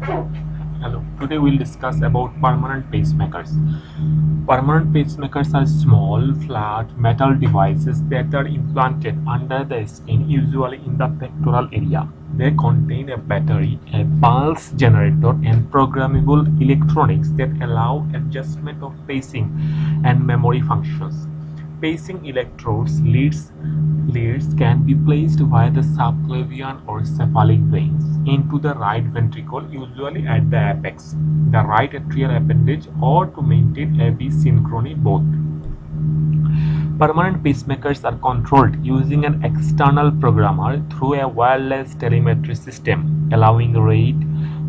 Hello, today we'll discuss about permanent pacemakers. Permanent pacemakers are small, flat metal devices that are implanted under the skin, usually in the pectoral area. They contain a battery, a pulse generator, and programmable electronics that allow adjustment of pacing and memory functions. Pacing electrodes leads can be placed via the subclavian or cephalic veins into the right ventricle, usually at the apex, the right atrial appendage, or to maintain AV synchrony both. Permanent pacemakers are controlled using an external programmer through a wireless telemetry system, allowing rate,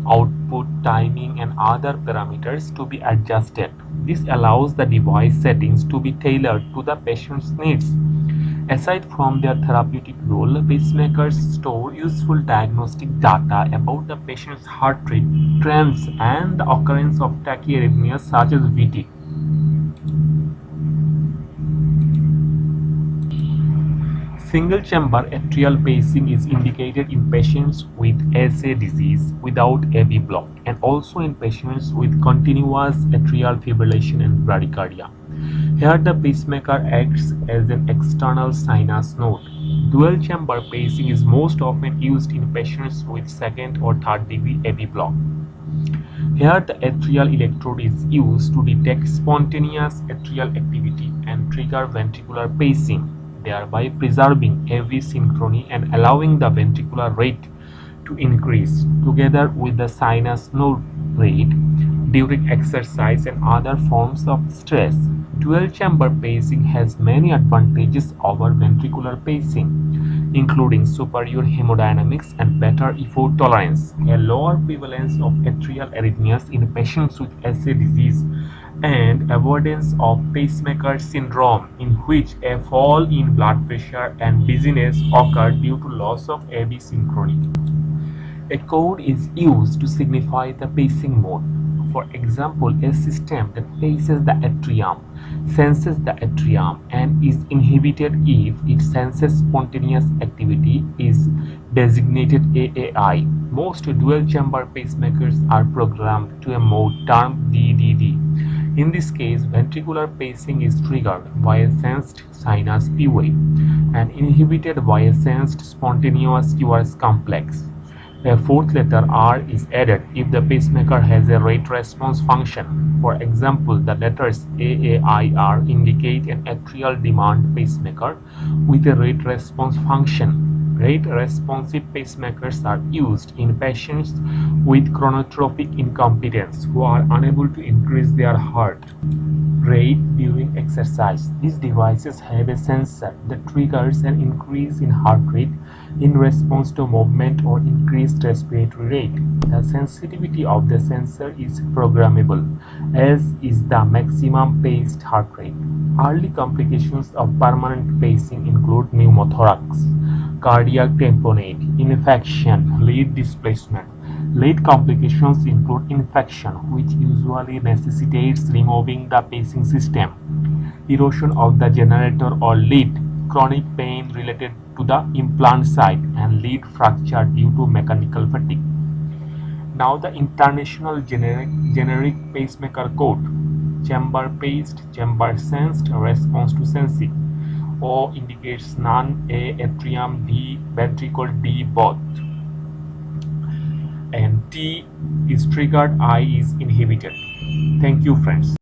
output, timing, and other parameters to be adjusted. This allows the device settings to be tailored to the patient's needs. Aside from their therapeutic role, pacemakers store useful diagnostic data about the patient's heart rate, trends, and the occurrence of tachyarrhythmias such as VT. Single-chamber atrial pacing is indicated in patients with SA disease without AV block and also in patients with continuous atrial fibrillation and bradycardia. Here the pacemaker acts as an external sinus node. Dual-chamber pacing is most often used in patients with second or third degree AV block. Here the atrial electrode is used to detect spontaneous atrial activity and trigger ventricular pacing, thereby preserving AV synchrony and allowing the ventricular rate to increase, together with the sinus node rate, during exercise and other forms of stress. Dual-chamber pacing has many advantages over ventricular pacing, including superior hemodynamics and better effort tolerance, a lower prevalence of atrial arrhythmias in patients with SA disease, and avoidance of pacemaker syndrome, in which a fall in blood pressure and dizziness occur due to loss of AV synchrony. A code is used to signify the pacing mode. For example, a system that paces the atrium senses the atrium and is inhibited if it senses spontaneous activity is designated AAI. Most dual-chamber pacemakers are programmed to a mode termed DDD. In this case, ventricular pacing is triggered by a sensed sinus PUA and inhibited by a sensed spontaneous QRS complex. A fourth letter R is added if the pacemaker has a rate response function. For example, the letters AAIR indicate an atrial demand pacemaker with a rate response function. Rate responsive pacemakers are used in patients with chronotropic incompetence who are unable to increase their heart rate during exercise. These devices have a sensor that triggers an increase in heart rate in response to movement or increased respiratory rate. The sensitivity of the sensor is programmable, as is the maximum paced heart rate. Early complications of permanent pacing include pneumothorax, cardiac tamponade, infection, lead displacement. Late complications include infection, which usually necessitates removing the pacing system, erosion of the generator or lead, chronic pain related to the implant site, and lead fracture due to mechanical fatigue. Now the international generic pacemaker code: chamber paced, chamber sensed, response to sensing. O indicates none, A atrium, D ventricle, D both, and T is triggered, I is inhibited. Thank you, friends.